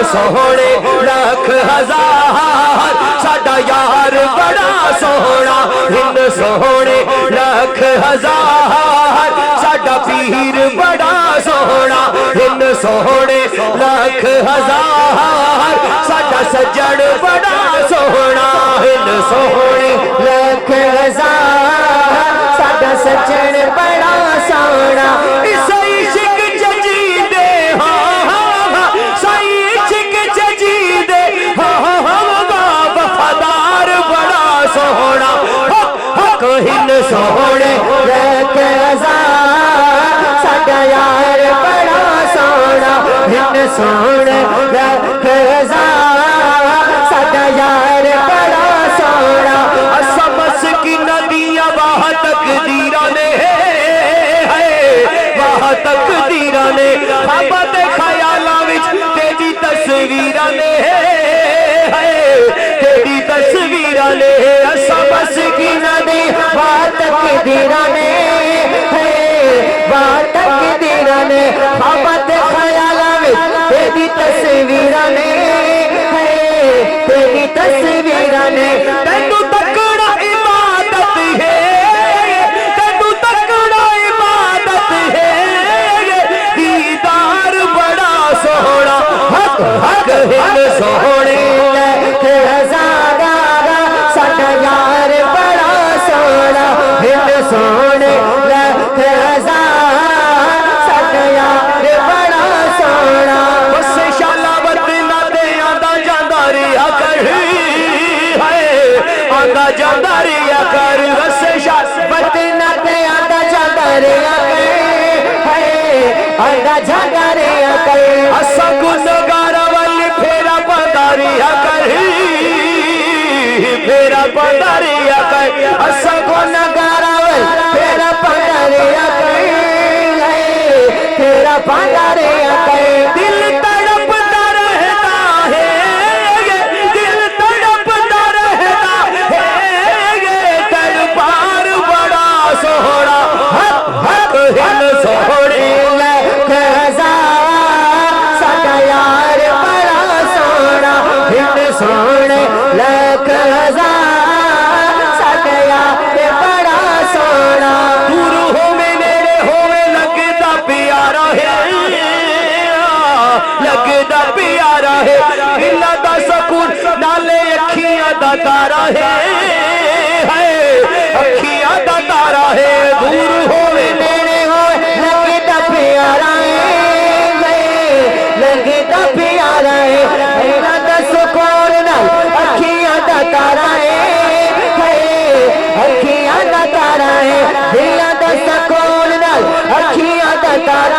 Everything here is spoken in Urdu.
سونے لکھ ہزار ساڈا یار بڑا سونا ہند سونے لکھ ہزار ساڈا پیر بڑا سونا ہند سونے لکھ ہزار ساڈا سجن بڑا سونا ہند سونے لکھ ہزار ساڈا سجن بڑا سونا ہند سونے لکھ ہزار ساڈا یار بڑا سونا ہند سونے لکھ ہزار ساڈا یار بڑا سونا سمس کی ندیاں واہ تقدیراں نے واہ تقدیراں نے خواباں تے خیالاں وچ تیری تصویراں نے تیری تصویراں نے سمس کی ندی بات تقدیرانے بات تقدیرانے خوابت خیالاں تیری تصویرانے تیری تصویرانے تینو تکڑا عبادت ہے تینو تکڑا عبادت ہے دیدار بڑا سونا حق حق ہند سونے لکھ ہزار ساڈا یار بڑا سونا ہند سونے لکھ ہزار ساڈا یار بڑا سونا بس شالا بدلا تے آندا جاندا رہیا کر آندا جاندا رہیا کر بس شالا بدلا تے آندا جاندا رہیا کر آندا جاندا رہیا کر اساں گنہگار ول پھیرا پاتا رہیا کر پھیرا پاتا رہیا کر اساں گنہگار ول پھیرا پاتا رہیا کر پھیرا پاتا رہیا کر دل تڑپتا رہتا ہے دل تڑپتا رہتا ہے تڑپار بڑا سونا حق حق ہند سونے لکھ ہزار ساڈا یار بڑا سونا ہند سونے لکھ ہزار ساڈا یار بڑا سونا دور ہوے نیڑے ہوے لگدا پیارا ہے لگدا پیارا ہے دل دا سکون نالے اکھیاں دا تارا ہے اکھیاں دا تارا ہے دور ہوے نیڑے ہوے لگدا پیارا ہے لگدا پیارا ہے دل دا سکون نال اکھیاں دا تارا ہے اکھیاں دا تارا ہے دل دا سکون نال اکھیاں دا تارا